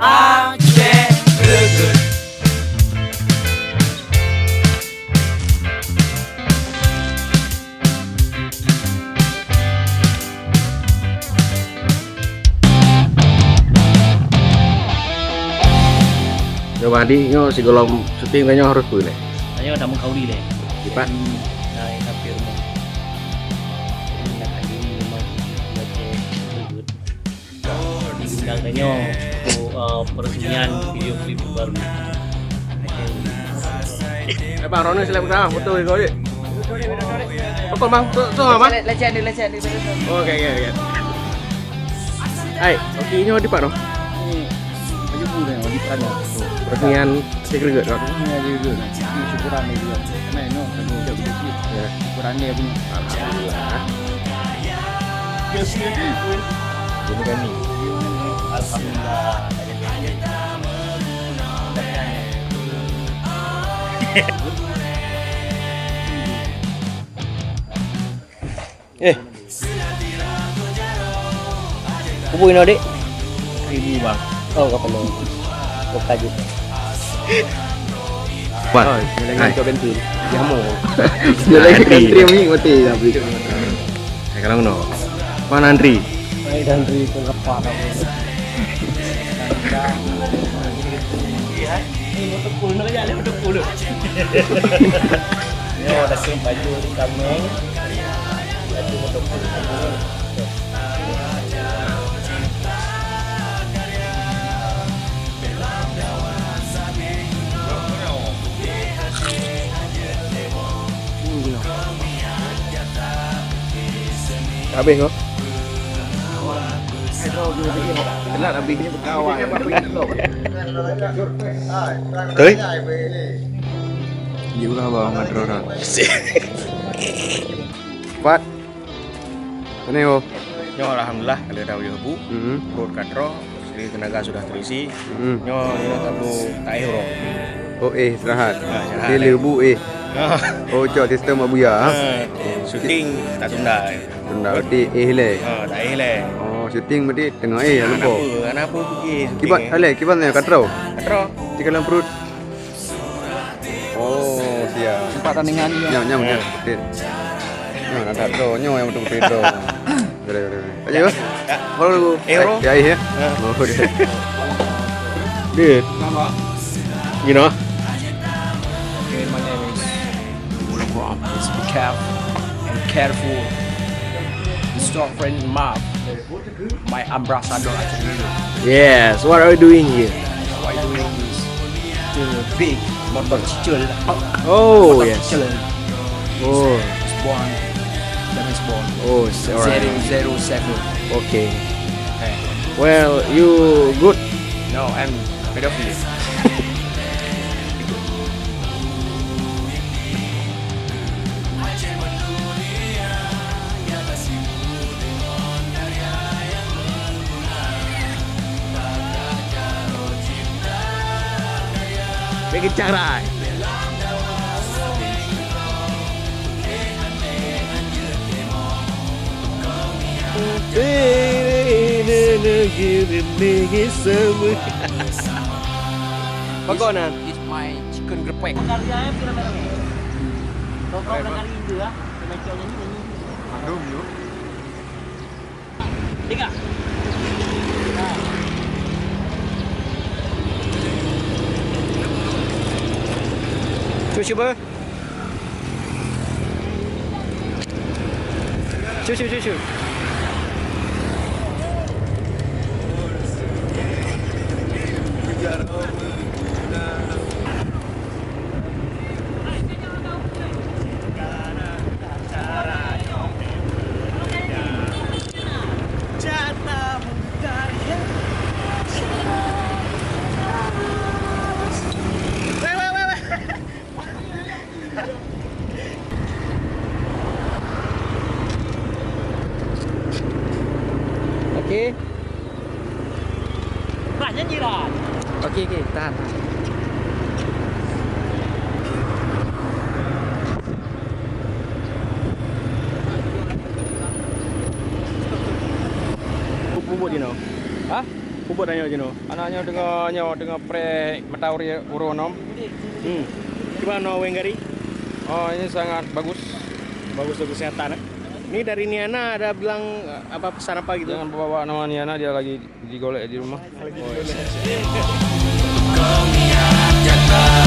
Aceh Greget. Coba di nyo si golong syuting nyo harus boleh. Saya dah mengkauli leh. Cepat. Naik hampir mau. Nak lagi memang macam good. Diundang tanya peresmian video klip baru. Bang Rono sila pertama foto kau ni. Pokok bang, tu apa? Lecet ni. Okey. Hai, okey nyo di pak no. Baju pula di sana. Peresmian segregat kau. Ini aja dulu. Syukuran dia juga. Kenal no, kalau dia begitu. Ya, syukuran dia punya. Alhamdulillah. Jadi kan ni. Alhamdulillah. Hubungin adik. 1000 bang. Oh, kau perlu. Kau kaji. Buat. Jangan kau bensin. Dia mau. Dia lagi country ni mati tapi. Sekarang no. Mana Andri? Baik dan ri ke lepas aku. Ini motor pool nak jalan motor pool. Ni ada kem baju di kameng. Baju motor pool. Habis kau? Kelat habis ni berkawan. Betul? Dia juga bawa ngadro dah. Buat. Mana yo? Nyo alhamdulillah kalau dah boleh bu, perut kadro, seri tenaga sudah terisi. Nyo tabu tak hero. Oh istirahat. Istirahat. Dia lebu Oh cok sistem abuya. Syuting tak tunda. Tunda berarti le. Tak le. Oh syuting berarti tengah lupa. Kenapa pergi? Kibat kibat ni katro. Kadro. Di dalam perut. Oh siap. Empat tandingan ni. Nyam. Betul. Ada do nyo yang betul do. Boleh. Ayo. Baru Hero. Ya ya. Oh dia. Dia. You know. Okay, my name is Rom. Let's be careful and careful. Store friend Mark. My ambassador actually. Yes, what are you doing here? Why doing this? The big motor cicil. Oh Motor yes. cicil. Oh. Spawn. Damage spawn. Oh, alright. 007. Okay. Okay. Well, you good? No, I'm pedophile. Bikin cara. Bagonan. It's my chicken gepek. Karya film ni. Kau nak kali itu ah. Macam ni. Aduh, you. Tiga. Cuba. Cuba. Okey. Nak nyanyi lah. Okey, tahan. Bubut you know. Hah? Bubut buat anak Jino? Anaknya dengan pre Matauri Uronom. Gimana Wenggari? Oh, ini sangat bagus. Bagus untuk kesehatan. Ini dari Niana ada bilang apa pesan apa gitu? Jangan bawa nama Niana, dia lagi digolek di rumah. Kau niat jatuh.